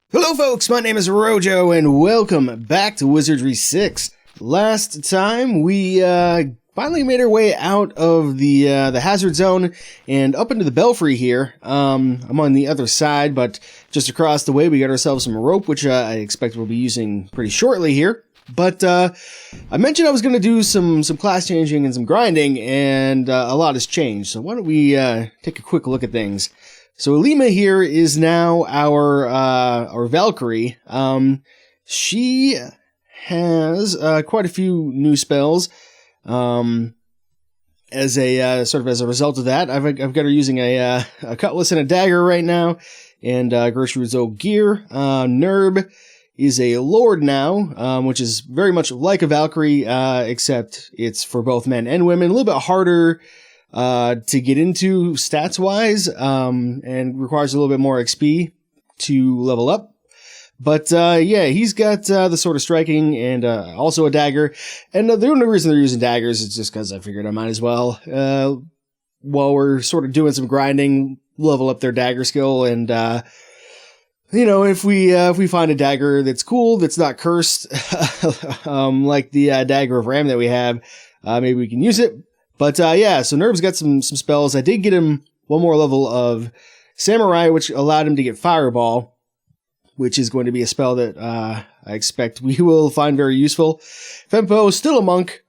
Hello folks, my name is Rojo and welcome back to Wizardry 6. Last time we finally made our way out of the hazard zone and up into the belfry here. I'm on the other side, but just across the way we got ourselves some rope, which I expect we'll be using pretty shortly here. But I mentioned I was going to do some class changing and some grinding, and a lot has changed. So why don't we take a quick look at things. So Alima here is now our Valkyrie. She has quite a few new spells. As a as a result of that, I've got her using a cutlass and a dagger right now, and Gertrude's old gear. Nerb is a lord now, which is very much like a Valkyrie, except it's for both men and women. A little bit harder to get into stats-wise, and requires a little bit more XP to level up. But yeah, he's got the sword of striking and also a dagger. And the only reason they're using daggers is just because I figured I might as well, while we're sort of doing some grinding, level up their dagger skill. And you know, if we find a dagger that's cool, that's not cursed, like the dagger of Ram that we have, maybe we can use it. But yeah, so Nerv's got some spells. I did get him one more level of Samurai, which allowed him to get Fireball, which is going to be a spell that I expect we will find very useful. Fempo is still a monk.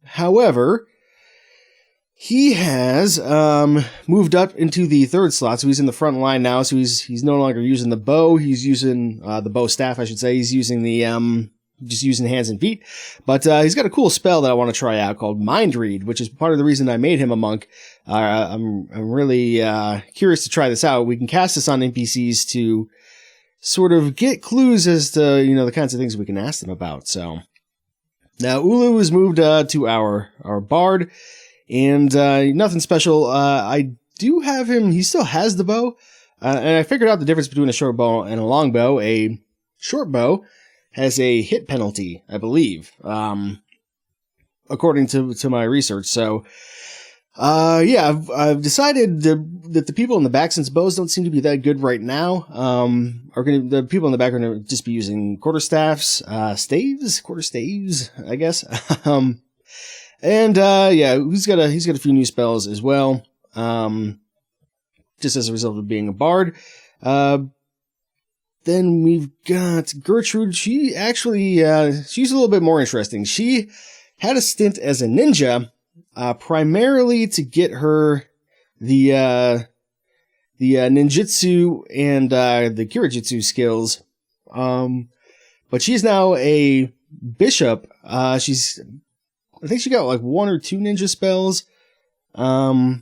However, he has moved up into the third slot, so he's in the front line now. So he's no longer using the bow. He's using the bow staff, I should say. He's using the just using hands and feet. But he's got a cool spell that I want to try out called Mind Read, which is part of the reason I made him a monk. I'm really curious to try this out. We can cast this on NPCs to sort of get clues as to, you know, the kinds of things we can ask them about. So now Ulu has moved to our bard, and nothing special. I do have him. He still has the bow, and I figured out the difference between a short bow and a long bow. A short bow has a hit penalty, I believe, according to my research. So, yeah, I've decided that the people in the back, since bows don't seem to be that good right now, the people in the back are going to just be using quarterstaves, quarter staves, I guess. And yeah, he's got a few new spells as well, just as a result of being a bard. Then we've got Gertrude. She actually, she's a little bit more interesting. She had a stint as a ninja, primarily to get her the ninjutsu and the kirajutsu skills. But she's now a bishop. I think she got like one or two ninja spells. But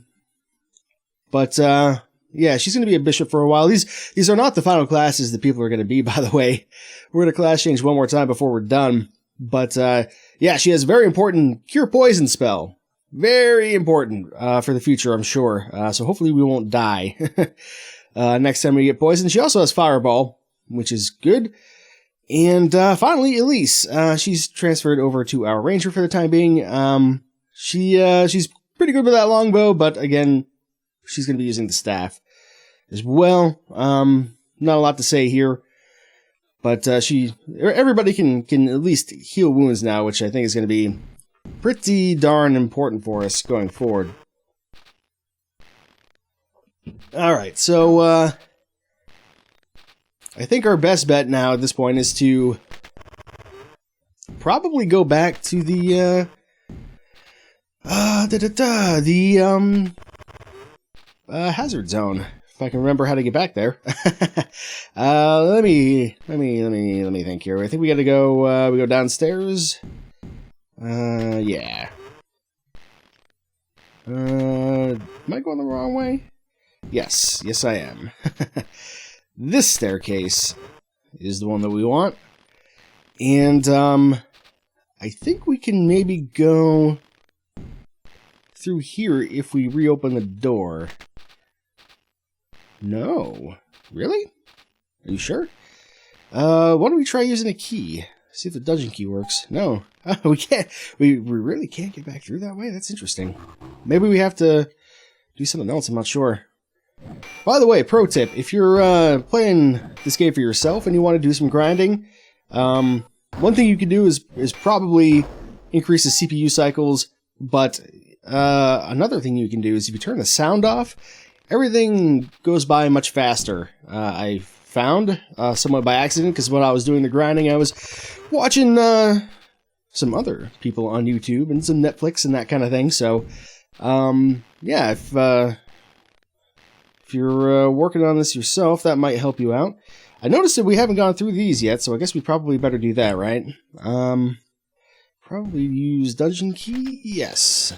yeah, she's going to be a bishop for a while. These are not the final classes that people are going to be, by the way. We're going to class change one more time before we're done. But yeah, she has a very important Cure Poison spell. Very important for the future, I'm sure. So hopefully we won't die next time we get poisoned. She also has Fireball, which is good. And finally, Elise. She's transferred over to our Ranger for the time being. She's pretty good with that longbow, but again, she's going to be using the staff as well. Not a lot to say here, but everybody can at least heal wounds now, which I think is going to be pretty darn important for us going forward. All right, so I think our best bet now at this point is to probably go back to the hazard zone, if I can remember how to get back there. Let me think here. I think we gotta go, we go downstairs. Yeah. Am I going the wrong way? Yes, I am. This staircase is the one that we want. And, I think we can maybe go through here if we reopen the door. No. Really? Are you sure? Why don't we try using a key? See if the dungeon key works. No. We can't. We really can't get back through that way? That's interesting. Maybe we have to do something else. I'm not sure. By the way, pro tip, if you're playing this game for yourself and you want to do some grinding, one thing you can do is probably increase the CPU cycles, but another thing you can do is if you turn the sound off, everything goes by much faster. I found, somewhat by accident, because when I was doing the grinding, I was watching some other people on YouTube and some Netflix and that kind of thing, so yeah, if you're working on this yourself, that might help you out. I noticed that we haven't gone through these yet, so I guess we probably better do that, right? Probably use dungeon key? Yes.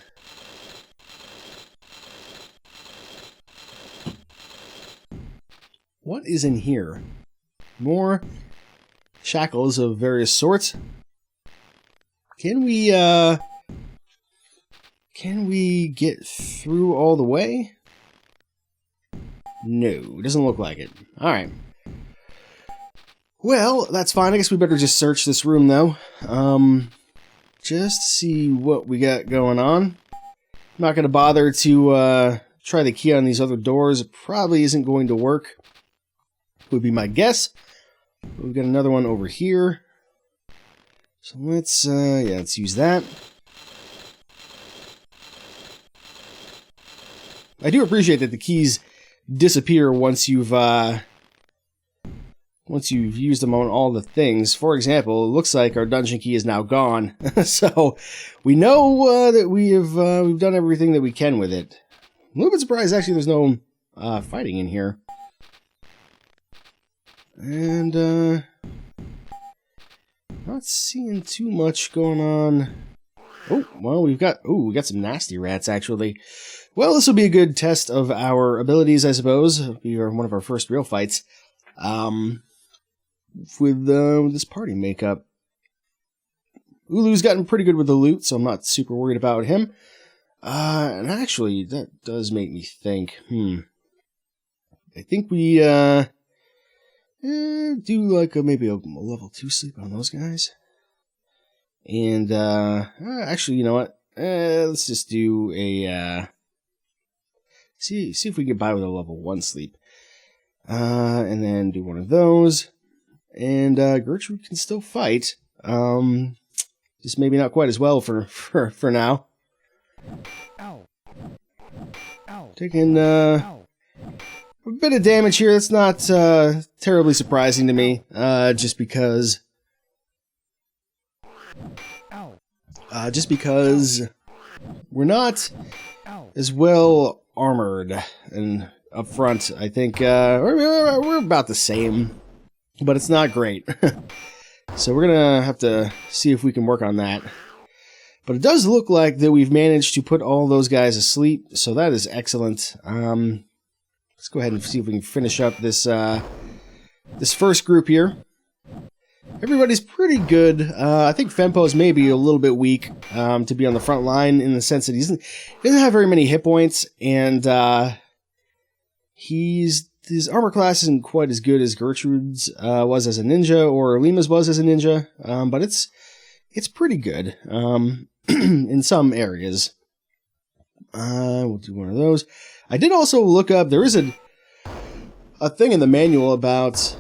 What is in here? More shackles of various sorts. Can we get through all the way? No, it doesn't look like it. Alright. Well, that's fine. I guess we better just search this room, though. Just to see what we got going on. I'm not going to bother to try the key on these other doors. It probably isn't going to work, would be my guess. We've got another one over here. So let's use that. I do appreciate that the keys disappear once you've used them on all the things. For example, it looks like our dungeon key is now gone, so we know that we've done everything that we can with it. I'm a little bit surprised, actually, there's no fighting in here, and not seeing too much going on. Oh, well, we got some nasty rats, actually. Well, this will be a good test of our abilities, I suppose. It'll be one of our first real fights. With this party makeup. Ulu's gotten pretty good with the loot, so I'm not super worried about him. And actually, that does make me think, I think we, do like maybe a level 2 sleep on those guys. And, actually, you know what? Let's just do a, see if we can get by with a level 1 sleep. And then do one of those. And, Gertrude can still fight. Just maybe not quite as well for now. Ow. Ow. Taking, Ow. a bit of damage here. That's not, terribly surprising to me. Just because we're not as well armored and up front. I think we're about the same, but it's not great. So we're gonna have to see if we can work on that. But it does look like that we've managed to put all those guys asleep, so that is excellent. Let's go ahead and see if we can finish up this this first group here. Everybody's pretty good. I think Fempo's maybe a little bit weak to be on the front line, in the sense that he doesn't have very many hit points, and his armor class isn't quite as good as Gertrude's was as a ninja, or Lima's was as a ninja, but it's pretty good in some areas. We'll do one of those. I did also look up, there is a thing in the manual about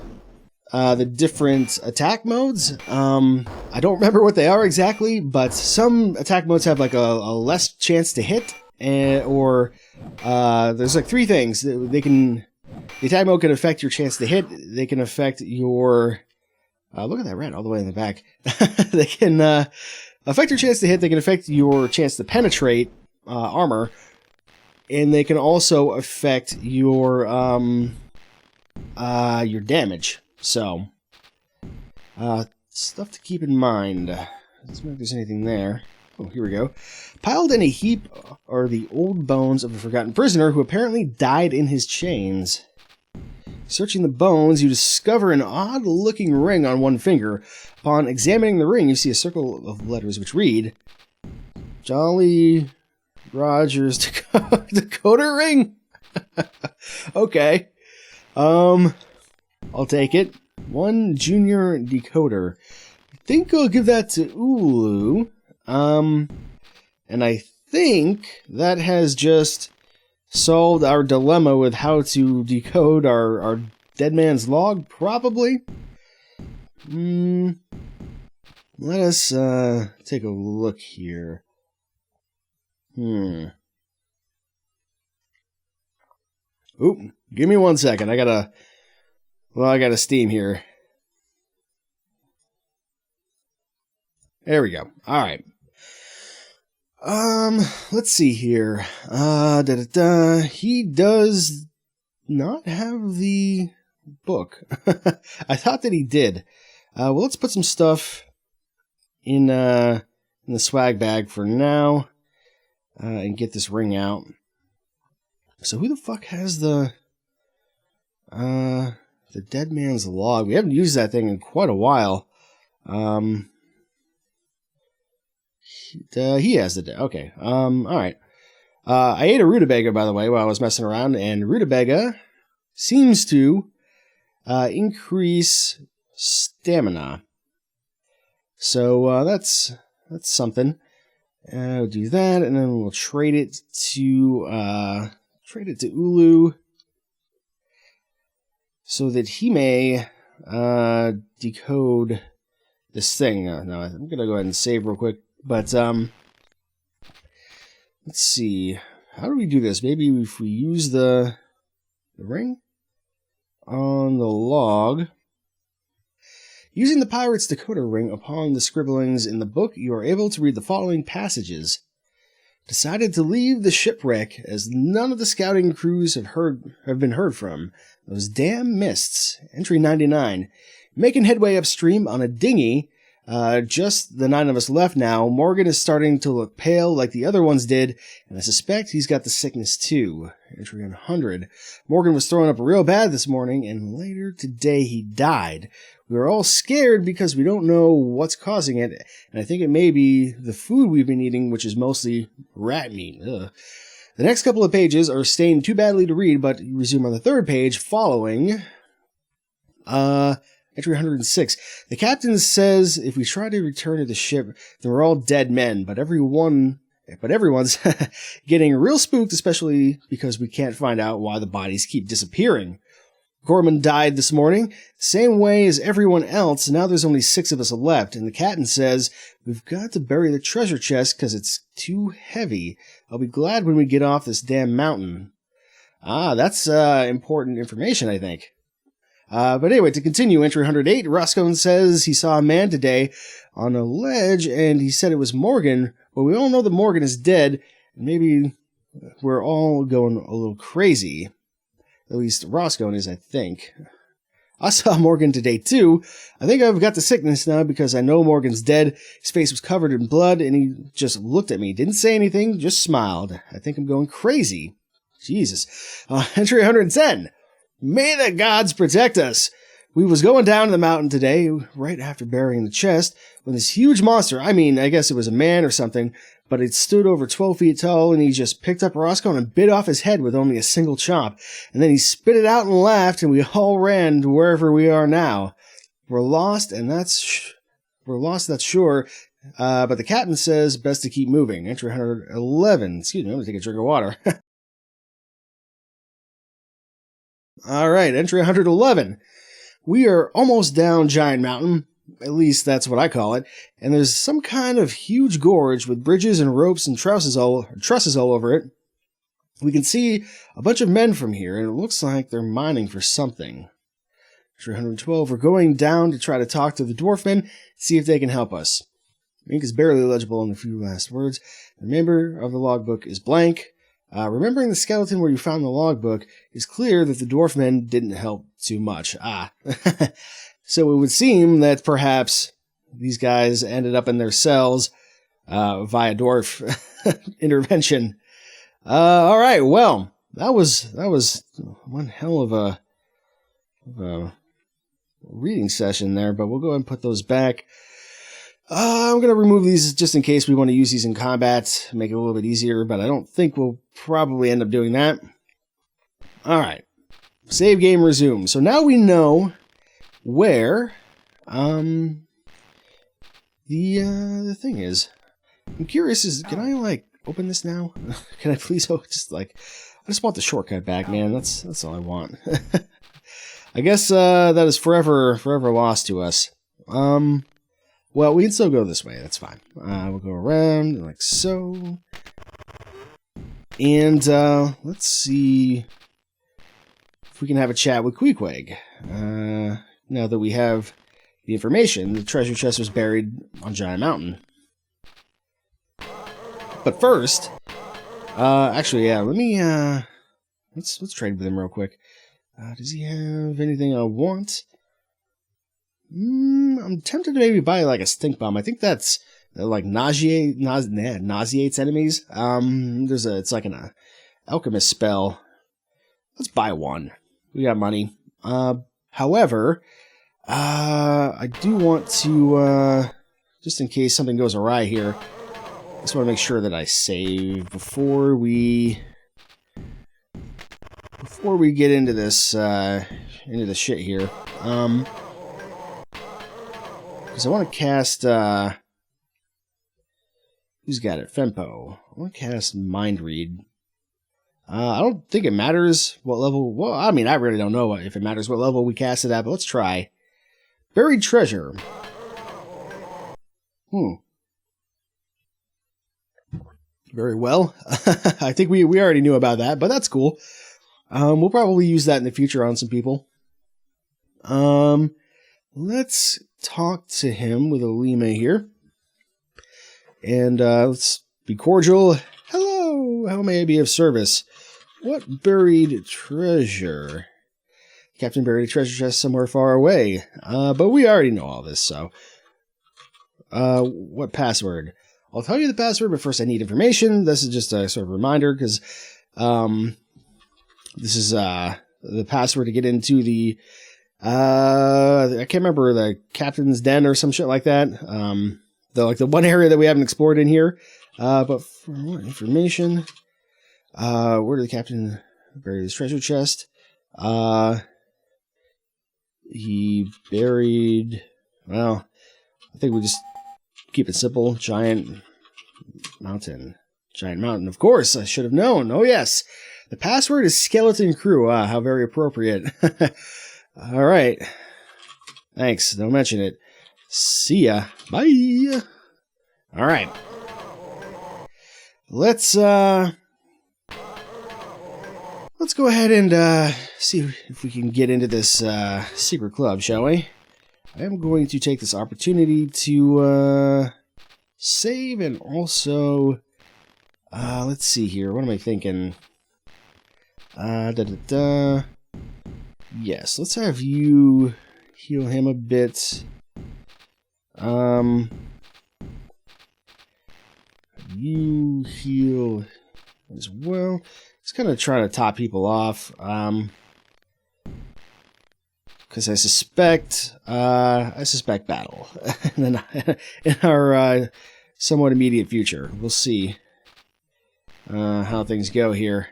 the different attack modes. I don't remember what they are exactly, but some attack modes have like a less chance to hit, or there's like 3 things. The attack mode can affect your chance to hit, they can affect your... look at that rat all the way in the back. They can affect your chance to hit, they can affect your chance to penetrate armor, and they can also affect your damage. So, stuff to keep in mind. Let's see if there's anything there. Oh, here we go. Piled in a heap are the old bones of a forgotten prisoner who apparently died in his chains. Searching the bones, you discover an odd-looking ring on one finger. Upon examining the ring, you see a circle of letters which read, Jolly Roger's Dakota ring? Okay. I'll take it. 1 junior decoder. I think I'll give that to Ulu. And I think that has just solved our dilemma with how to decode our dead man's log? Probably. Let us take a look here. Oop, give me 1 second. I gotta steam here. There we go. Alright. Let's see here. He does not have the book. I thought that he did. Well, let's put some stuff in the swag bag for now, and get this ring out. So who the fuck has the dead man's log? We haven't used that thing in quite a while. He has the okay. Alright. I ate a rutabaga, by the way, while I was messing around, and rutabaga seems to increase stamina. So that's something. We'll do that, and then we'll trade it to Ulu, so that he may decode this thing. No, I'm gonna go ahead and save real quick. But let's see. How do we do this? Maybe if we use the ring on the log. Using the pirate's decoder ring upon the scribblings in the book, you are able to read the following passages. Decided to leave the shipwreck as none of the scouting crews have been heard from. Those damn mists. Entry 99. Making headway upstream on a dinghy. Just the 9 of us left now. Morgan is starting to look pale like the other ones did, and I suspect he's got the sickness too. Entry 100. Morgan was throwing up real bad this morning, and later today he died. We were all scared because we don't know what's causing it, and I think it may be the food we've been eating, which is mostly rat meat. Ugh. The next couple of pages are stained too badly to read, but you resume on the 3rd page following. Entry 106. The captain says if we try to return to the ship, then we're all dead men, but everyone's getting real spooked, especially because we can't find out why the bodies keep disappearing. Gorman died this morning, same way as everyone else. Now there's only 6 of us left, and the captain says we've got to bury the treasure chest because it's too heavy. I'll be glad when we get off this damn mountain. That's important information, I think. But anyway, to continue, entry 108, Roscoe says he saw a man today on a ledge, and he said it was Morgan, but we all know that Morgan is dead, and maybe we're all going a little crazy. At least Roscoe is, I think. I saw Morgan today, too. I think I've got the sickness now because I know Morgan's dead. His face was covered in blood, and he just looked at me. Didn't say anything, just smiled. I think I'm going crazy. Jesus. Entry 110. May the gods protect us. We was going down to the mountain today, right after burying the chest, when this huge monster, I guess it was a man or something, but it stood over 12 feet tall, and he just picked up Roscoe and bit off his head with only a single chop. And then he spit it out and laughed, and we all ran to wherever we are now. We're lost, that's sure. But the captain says best to keep moving. Entry 111. Excuse me, I'm going to take a drink of water. Alright, entry 111. We are almost down Giant Mountain, at least that's what I call it, and there's some kind of huge gorge with bridges and ropes and trusses all over it. We can see a bunch of men from here, and it looks like they're mining for something. Entry 112, we're going down to try to talk to the dwarfmen, see if they can help us. Ink is barely legible in the few last words. The remainder of the logbook is blank. Remembering the skeleton where you found the logbook, it's clear that the dwarfmen didn't help too much. So it would seem that perhaps these guys ended up in their cells via dwarf intervention. All right, well, that was one hell of a reading session there, but we'll go ahead and put those back. I'm going to remove these just in case we want to use these in combat, make it a little bit easier, but I don't think we'll probably end up doing that. Alright. Save game resume. So now we know where the thing is. I'm curious, can I, open this now? Can I please just, I just want the shortcut back, man. That's all I want. I guess that is forever lost to us. Well, we can still go this way. That's fine. We'll go around like so. And let's see if we can have a chat with Queequeg. Now that we have the information, the treasure chest was buried on Giant Mountain. But first, actually, yeah, let me let's trade with him real quick. Does he have anything I want? I'm tempted to maybe buy like a stink bomb. I think that's like nauseates enemies. It's like an alchemist spell. Let's buy one. We got money. However, I do want to just in case something goes awry here. I just want to make sure that I save before we get into this shit here. Because I want to cast, who's got it? Fempo. I want to cast Mind Read. I don't think it matters what level, well, I mean, I really don't know if it matters what level we cast it at, but let's try. Buried Treasure. Very well. I think we already knew about that, but that's cool. We'll probably use that in the future on some people. Let's talk to him with Alima here. And let's be cordial. Hello, how may I be of service? What buried treasure? Captain buried a treasure chest somewhere far away. But we already know all this, so. What password? I'll tell you the password, but first I need information. This is just a sort of reminder, because this is the password to get into the I can't remember, the captain's den or some shit like that. The one area that we haven't explored in here. But for more information, where did the captain bury his treasure chest? He buried, well, I think we just keep it simple. Giant Mountain. Giant Mountain, of course, I should have known. Oh yes, the password is Skeleton Crew. How very appropriate. All right. Thanks. Don't mention it. See ya. Bye. All right. Let's go ahead and see if we can get into this secret club, shall we? I am going to take this opportunity to save and also let's see here. What am I thinking? Yes, let's have you heal him a bit. You heal as well. Just kind of trying to top people off. Because I suspect battle in our somewhat immediate future. We'll see how things go here.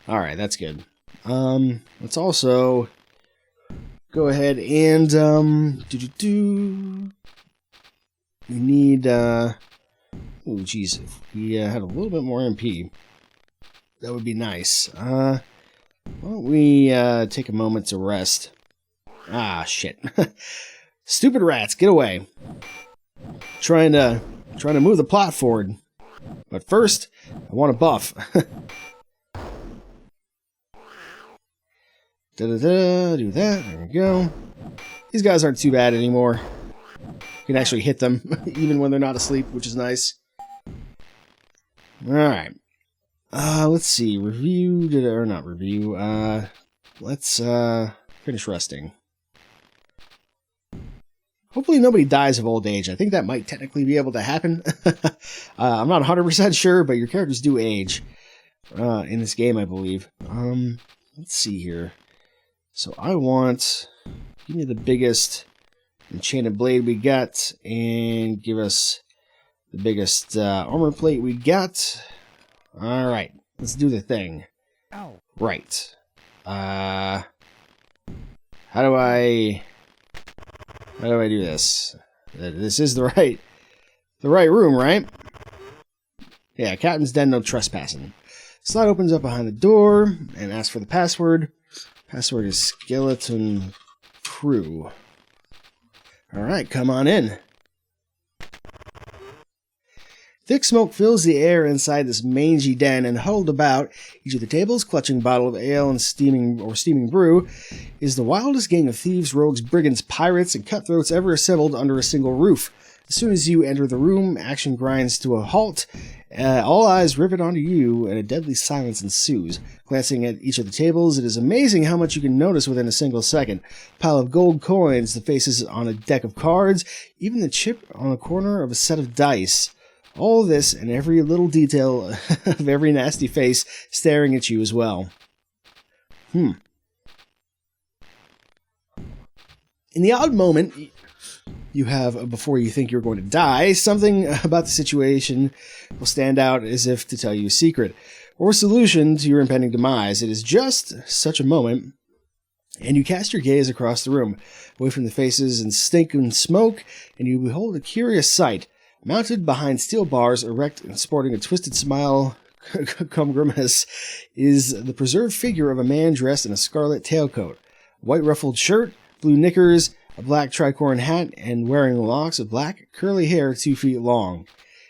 All right, that's good. Let's also go ahead and we need oh geez, if we had a little bit more MP, that would be nice. Why don't we take a moment to rest? Ah, shit. Stupid rats, get away. Trying to move the plot forward. But first, I want a buff. Do that. There we go. These guys aren't too bad anymore. You can actually hit them even when they're not asleep, which is nice. Alright. Let's see. Review. Or not review. Let's finish resting. Hopefully nobody dies of old age. I think that might technically be able to happen. I'm not 100% sure, but your characters do age in this game, I believe. Let's see here. So I want, give me the biggest enchanted blade we got, and give us the biggest armor plate we got. All right, let's do the thing. Ow. Right. How do I do this? This is the right room, right? Yeah, Captain's Den, no trespassing. Slot opens up behind the door and asks for the password. Password is Skeleton Crew. Alright, come on in. Thick smoke fills the air inside this mangy den, and huddled about each of the tables, clutching a bottle of ale and steaming brew, is the wildest gang of thieves, rogues, brigands, pirates, and cutthroats ever assembled under a single roof. As soon as you enter the room, action grinds to a halt. All eyes rivet onto you, and a deadly silence ensues. Glancing at each of the tables, it is amazing how much you can notice within a single second. A pile of gold coins, the faces on a deck of cards, even the chip on a corner of a set of dice. All this and every little detail of every nasty face staring at you as well. In the odd moment you have before you think you're going to die, something about the situation will stand out as if to tell you a secret, or a solution to your impending demise. It is just such a moment, and you cast your gaze across the room, away from the faces and stink and smoke, and you behold a curious sight. Mounted behind steel bars, erect and sporting a twisted smile cum grimace, is the preserved figure of a man dressed in a scarlet tailcoat, white ruffled shirt, blue knickers, a black tricorn hat, and wearing locks of black, curly hair 2 feet long.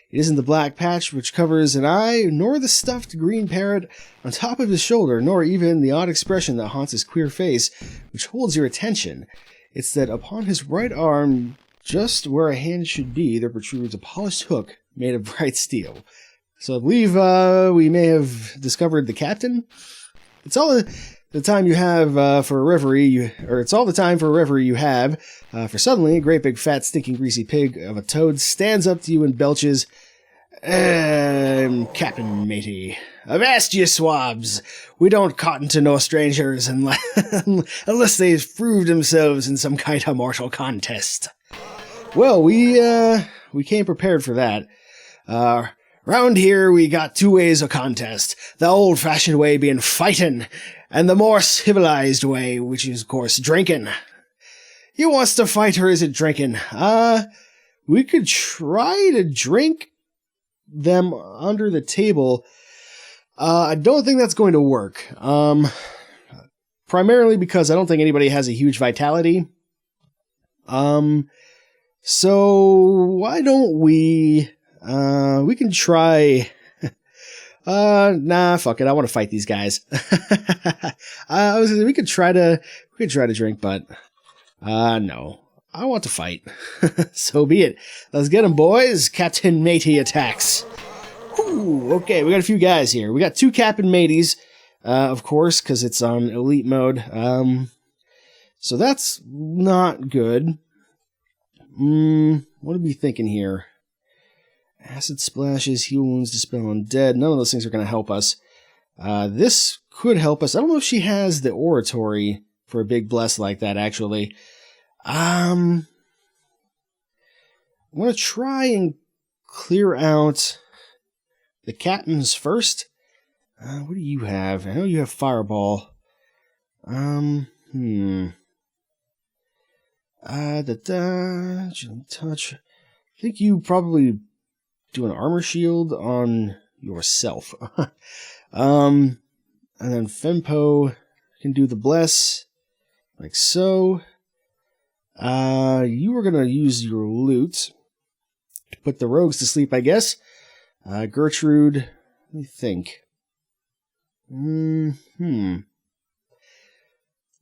It isn't the black patch which covers an eye, nor the stuffed green parrot on top of his shoulder, nor even the odd expression that haunts his queer face, which holds your attention. It's that upon his right arm, just where a hand should be, there protrudes a polished hook made of bright steel. So I believe we may have discovered the captain. It's all the time you have for a reverie, it's all the time for a reverie you have. For suddenly, a great big fat stinking greasy pig of a toad stands up to you and belches, Captain Matey, avast ye swabs! We don't cotton to no strangers unless they've proved themselves in some kind of mortal contest. Well, we came prepared for that. Round here we got 2 ways of contest. The old-fashioned way being fighting, and the more civilized way, which is, of course, drinking. You wants to fight or is it drinking? We could try to drink them under the table. I don't think that's going to work. Primarily because I don't think anybody has a huge vitality. So why don't we can try, nah, fuck it. I want to fight these guys. We could try to drink, but, no, I want to fight. So be it. Let's get them, boys. Captain Matey attacks. Whew, okay, we got a few guys here. We got 2 Captain Mateys, of course, because it's on elite mode. So that's not good. What are we thinking here? Acid splashes, heal wounds, dispel undead. None of those things are going to help us. This could help us. I don't know if she has the oratory for a big bless like that, actually. I'm going to try and clear out the captains first. What do you have? I know you have Fireball. Touch. I think you probably do an armor shield on yourself. And then Fempo can do the bless, like so. You were gonna use your loot to put the rogues to sleep, I guess. Gertrude, let me think.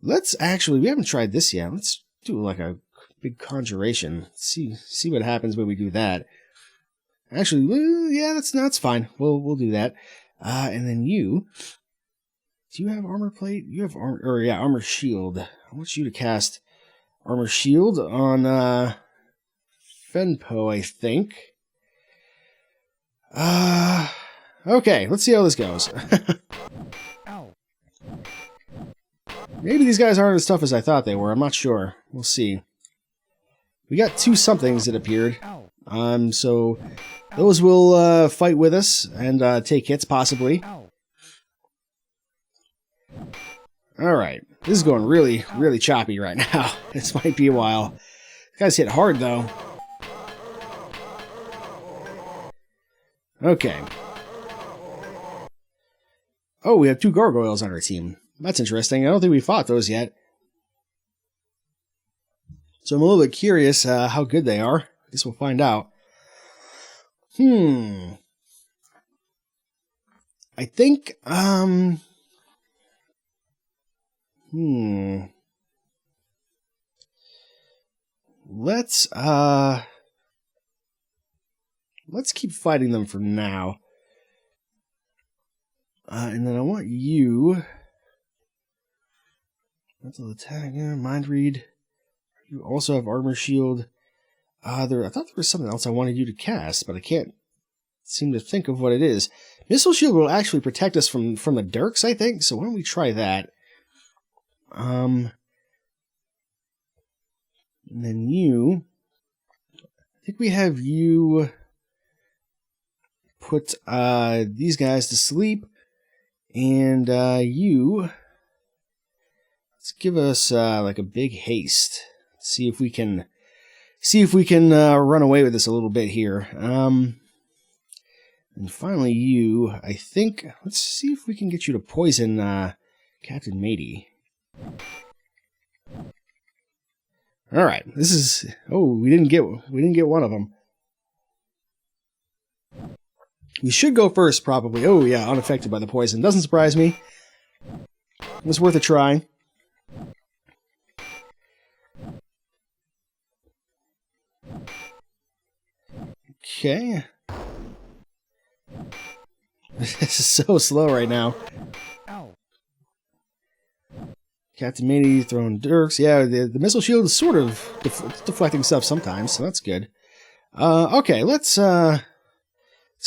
Let's actually, we haven't tried this yet. Let's do like a big conjuration. See what happens when we do that. Actually, yeah, that's fine. We'll do that. And then you, do you have armor plate? You have armor shield. I want you to cast armor shield on Fenpo, I think. Okay, let's see how this goes. Maybe these guys aren't as tough as I thought they were. I'm not sure. We'll see. We got 2 somethings that appeared. So those will fight with us and take hits, possibly. Alright. This is going really, really choppy right now. This might be a while. This guy's hit hard, though. Okay. Oh, we have 2 gargoyles on our team. That's interesting. I don't think we fought those yet. So I'm a little bit curious how good they are. I guess we'll find out. I think, let's keep fighting them for now. And then I want you... Mental attack, mind read. You also have armor shield. I thought there was something else I wanted you to cast, but I can't seem to think of what it is. Missile shield will actually protect us from the Dirks, I think, so why don't we try that? And then you... I think we have you put these guys to sleep, and you... Let's give us like a big haste. See if we can run away with this a little bit here. And finally, you. I think. Let's see if we can get you to poison Captain Matey. All right. This is. Oh, we didn't get one of them. We should go first, probably. Oh yeah, unaffected by the poison. Doesn't surprise me. It was worth a try. Okay. This is so slow right now. Ow. Captain Matey throwing Dirks. Yeah, the missile shield is sort of deflecting stuff sometimes, so that's good. Okay, let's get a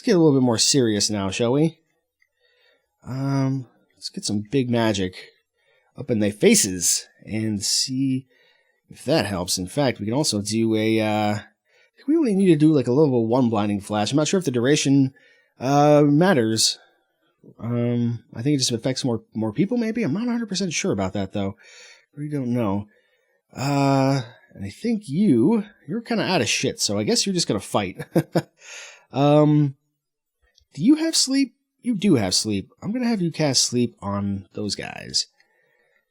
little bit more serious now, shall we? Let's get some big magic up in their faces and see if that helps. In fact, we can also do a... we only need to do like a level 1 blinding flash. I'm not sure if the duration matters. I think it just affects more people, maybe? I'm not 100% sure about that, though. I really don't know. And I think you're kind of out of shit, so I guess you're just going to fight. Do you have sleep? You do have sleep. I'm going to have you cast sleep on those guys.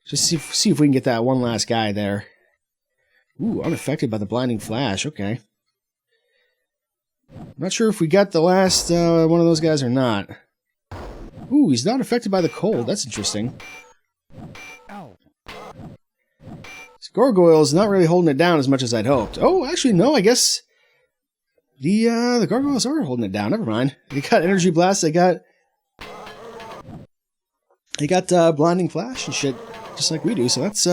Just see if we can get that one last guy there. Ooh, unaffected by the blinding flash. Okay. I'm not sure if we got the last one of those guys or not. Ooh, he's not affected by the cold. That's interesting. Ow. This gargoyle's not really holding it down as much as I'd hoped. Oh, actually, no, I guess the gargoyles are holding it down. Never mind. They got energy blast. They got blinding flash and shit, just like we do. So that's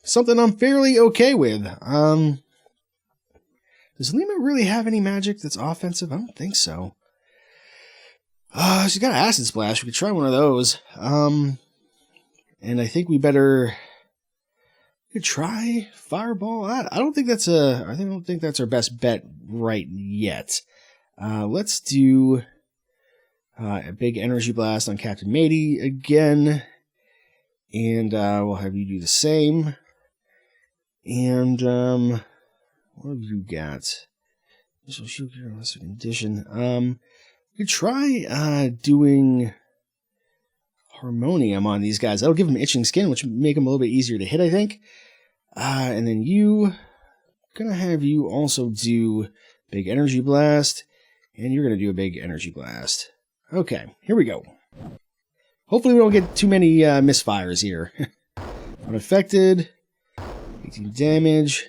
something I'm fairly okay with. Does Lima really have any magic that's offensive? I don't think so. She's got Acid Splash. We could try one of those. And I think we could try Fireball. I don't think that's our best bet right yet. Let's do a big Energy Blast on Captain Matey again. And we'll have you do the same. And what have you got? Initial shield gear, lesser condition. We could try doing Harmonium on these guys. That'll give them itching skin, which would make them a little bit easier to hit, I think. And then gonna have you also do big Energy Blast, and you're gonna do a big Energy Blast. Okay, here we go. Hopefully we don't get too many misfires here. Unaffected, 18 damage.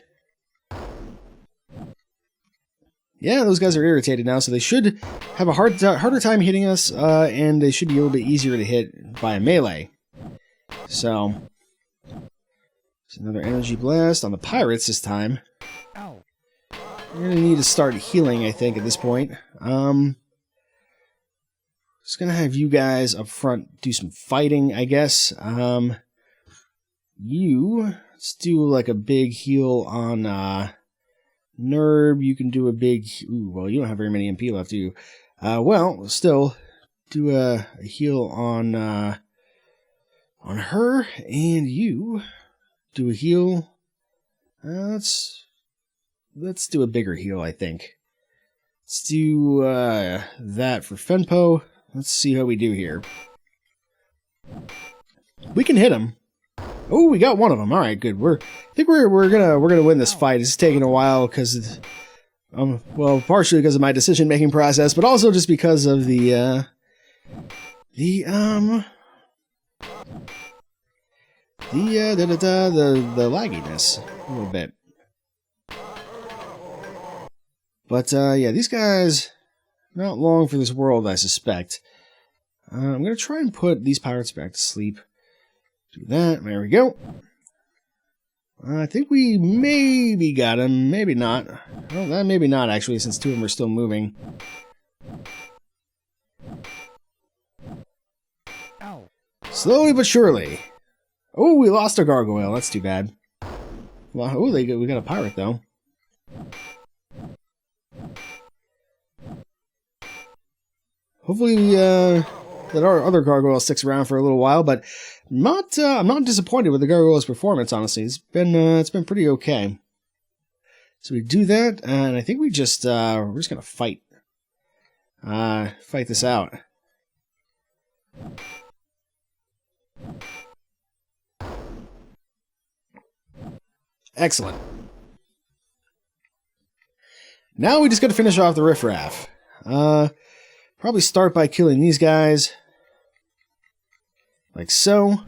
Yeah, those guys are irritated now, so they should have a harder time hitting us, and they should be a little bit easier to hit by a melee. So, there's another Energy Blast on the pirates this time. Ow. We're going to need to start healing, I think, at this point. Just going to have you guys up front do some fighting, I guess. Let's do like a big heal on Nerb. You can do a big... Ooh, well, you don't have very many MP left, do you? Well, still, do a heal on her, and you do a heal. Let's do a bigger heal, I think. Let's do that for Fenpo. Let's see how we do here. We can hit him. Oh, we got one of them. All right, good. I think we're gonna win this fight. It's taking a while because, well, partially because of my decision-making process, but also just because of the lagginess a little bit. But yeah, these guys not long for this world, I suspect. I'm gonna try and put these pirates back to sleep. Do that. There we go. I think we maybe got him. Maybe not. Well, that maybe not, actually, since two of them are still moving. Ow. Slowly but surely. Oh, we lost our gargoyle. That's too bad. Well, oh, we got a pirate, though. Hopefully, that our other gargoyle sticks around for a little while, but I'm not disappointed with the gargoyle's performance, honestly. It's been pretty okay. So we do that, and I think we're just gonna fight this out. Excellent. Now we just gotta finish off the riffraff. Probably start by killing these guys. Like so.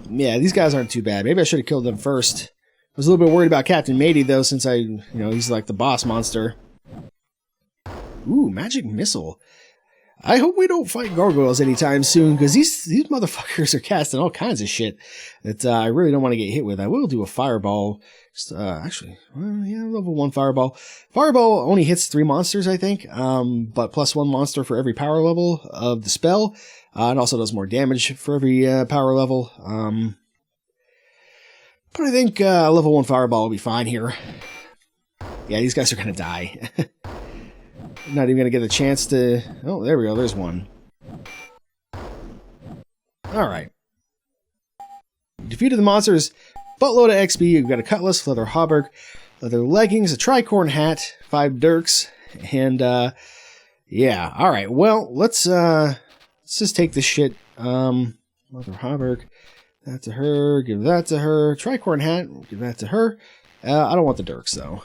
Yeah, these guys aren't too bad. Maybe I should have killed them first. I was a little bit worried about Captain Matey, though, since he's like the boss monster. Ooh, magic missile. I hope we don't fight gargoyles anytime soon, because these motherfuckers are casting all kinds of shit that I really don't want to get hit with. I will do a fireball. Just, actually, well, yeah, level 1 fireball. Fireball only hits 3 monsters, I think, but plus 1 monster for every power level of the spell. It also does more damage for every power level. But I think level 1 fireball will be fine here. Yeah, these guys are going to die. Not even going to get a chance to... Oh, there we go. There's one. Alright. Defeated the monsters. Buttload of XP. You've got a cutlass, leather hauberk, leather leggings, a tricorn hat, 5 dirks, and, yeah. Alright, well, let's just take this shit. Leather hauberk. That to her. Give that to her. Tricorn hat. Give that to her. I don't want the dirks, though.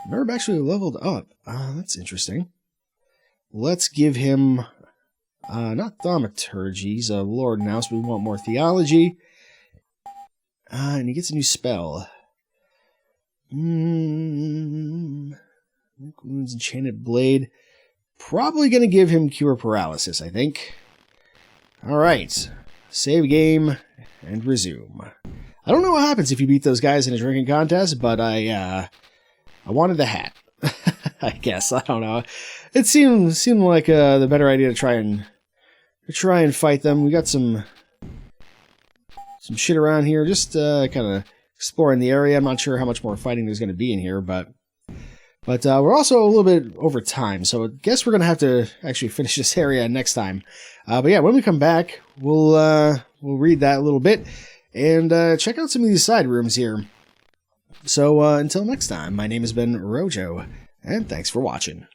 Nerb actually leveled up. That's interesting. Let's give him, not thaumaturgy, he's a lord now, so we want more theology. And he gets a new spell. Wounds, enchanted blade. Probably going to give him cure paralysis, I think. Alright. Save game and resume. I don't know what happens if you beat those guys in a drinking contest, but I wanted the hat. I guess. I don't know. It seemed like the better idea to try and fight them. We got some shit around here, just kind of exploring the area. I'm not sure how much more fighting there's going to be in here, but we're also a little bit over time, so I guess we're going to have to actually finish this area next time. But yeah, when we come back, we'll read that a little bit and check out some of these side rooms here. So, until next time, my name has been Rojo, and thanks for watching.